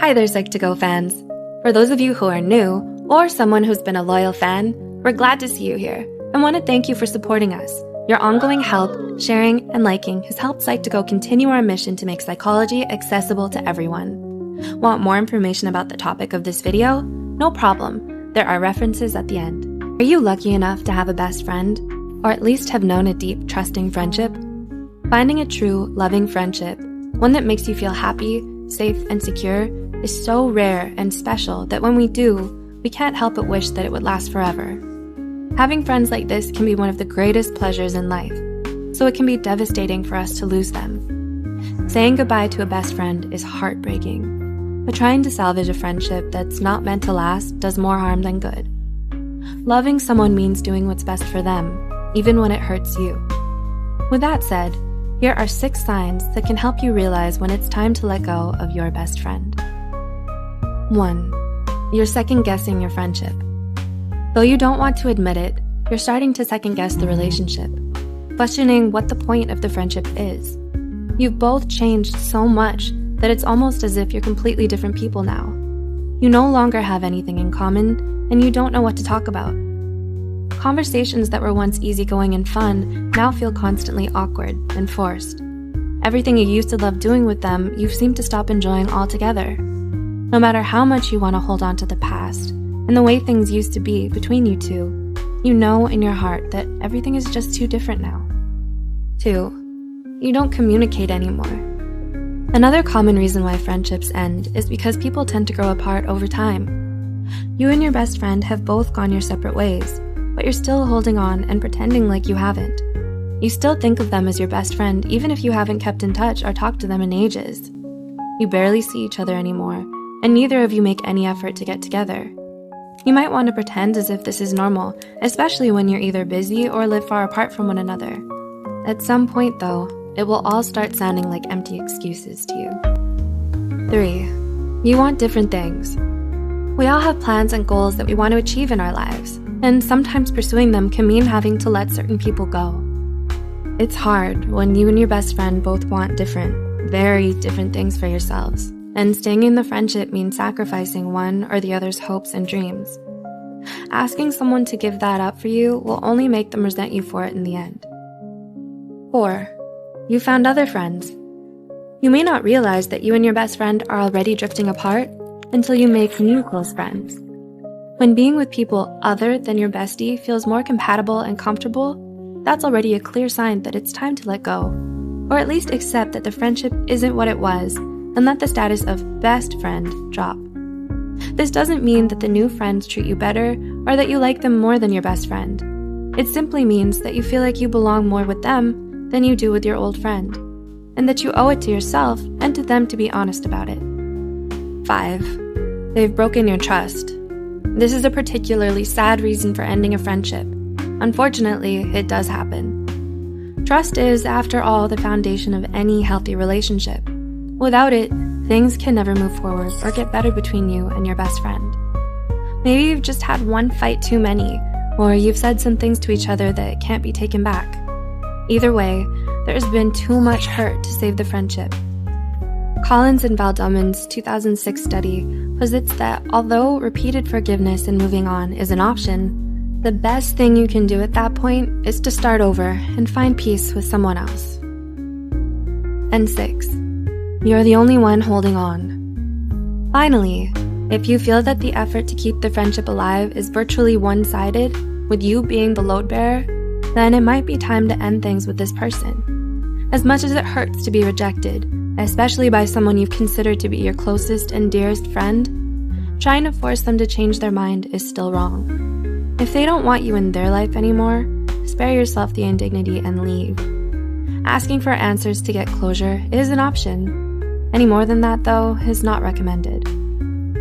Hi there, Psych2Go fans. For those of you who are new, or someone who's been a loyal fan, we're glad to see you here and want to thank you for supporting us. Your ongoing help, sharing, and liking has helped Psych2Go continue our mission to make psychology accessible to everyone. Want more information about the topic of this video? No problem. There are references at the end. Are you lucky enough to have a best friend, or at least have known a deep, trusting friendship? Finding a true, loving friendship, one that makes you feel happy, safe, and secure, is so rare and special that when we do, we can't help but wish that it would last forever. Having friends like this can be one of the greatest pleasures in life, so it can be devastating for us to lose them. Saying goodbye to a best friend is heartbreaking, but trying to salvage a friendship that's not meant to last does more harm than good. Loving someone means doing what's best for them, even when it hurts you. With that said, here are 6 signs that can help you realize when it's time to let go of your best friend. 1. You're second-guessing your friendship. Though you don't want to admit it, you're starting to second-guess the relationship, questioning what the point of the friendship is. You've both changed so much that it's almost as if you're completely different people now. You no longer have anything in common, and you don't know what to talk about. Conversations that were once easygoing and fun now feel constantly awkward and forced. Everything you used to love doing with them, you seem to stop enjoying altogether. No matter how much you want to hold on to the past and the way things used to be between you two, you know in your heart that everything is just too different now. 2. You don't communicate anymore. Another common reason why friendships end is because people tend to grow apart over time. You and your best friend have both gone your separate ways, but you're still holding on and pretending like you haven't. You still think of them as your best friend even if you haven't kept in touch or talked to them in ages. You barely see each other anymore, and neither of you make any effort to get together. You might want to pretend as if this is normal, especially when you're either busy or live far apart from one another. At some point, though, it will all start sounding like empty excuses to you. 3. You want different things. We all have plans and goals that we want to achieve in our lives, and sometimes pursuing them can mean having to let certain people go. It's hard when you and your best friend both want different, very different things for yourselves. And staying in the friendship means sacrificing one or the other's hopes and dreams. Asking someone to give that up for you will only make them resent you for it in the end. 4. You found other friends. You may not realize that you and your best friend are already drifting apart until you make new close friends. When being with people other than your bestie feels more compatible and comfortable, that's already a clear sign that it's time to let go, or at least accept that the friendship isn't what it was and let the status of best friend drop. This doesn't mean that the new friends treat you better or that you like them more than your best friend. It simply means that you feel like you belong more with them than you do with your old friend, and that you owe it to yourself and to them to be honest about it. 5. They've broken your trust. This is a particularly sad reason for ending a friendship. Unfortunately, it does happen. Trust is, after all, the foundation of any healthy relationship. Without it, things can never move forward or get better between you and your best friend. Maybe you've just had one fight too many, or you've said some things to each other that can't be taken back. Either way, there's been too much hurt to save the friendship. Collins and Valdomen's 2006 study posits that although repeated forgiveness and moving on is an option, the best thing you can do at that point is to start over and find peace with someone else. And 6. You're the only one holding on. Finally, if you feel that the effort to keep the friendship alive is virtually one-sided, with you being the load bearer, then it might be time to end things with this person. As much as it hurts to be rejected, especially by someone you've considered to be your closest and dearest friend, trying to force them to change their mind is still wrong. If they don't want you in their life anymore, spare yourself the indignity and leave. Asking for answers to get closure is an option. Any more than that, though, is not recommended.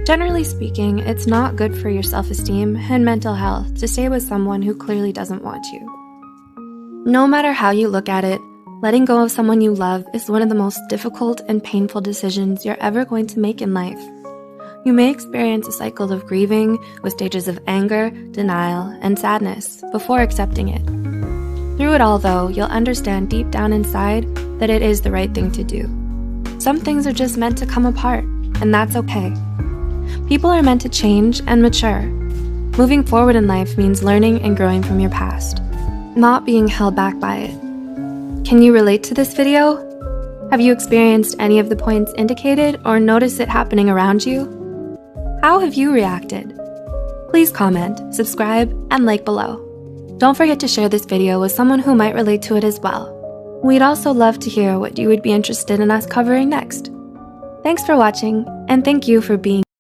Generally speaking, it's not good for your self-esteem and mental health to stay with someone who clearly doesn't want you. No matter how you look at it, letting go of someone you love is one of the most difficult and painful decisions you're ever going to make in life. You may experience a cycle of grieving with stages of anger, denial, and sadness before accepting it. Through it all, though, you'll understand deep down inside that it is the right thing to do. Some things are just meant to come apart, and that's okay. People are meant to change and mature. Moving forward in life means learning and growing from your past, not being held back by it. Can you relate to this video? Have you experienced any of the points indicated or noticed it happening around you? How have you reacted? Please comment, subscribe, and like below. Don't forget to share this video with someone who might relate to it as well. We'd also love to hear what you would be interested in us covering next. Thanks for watching, and thank you for being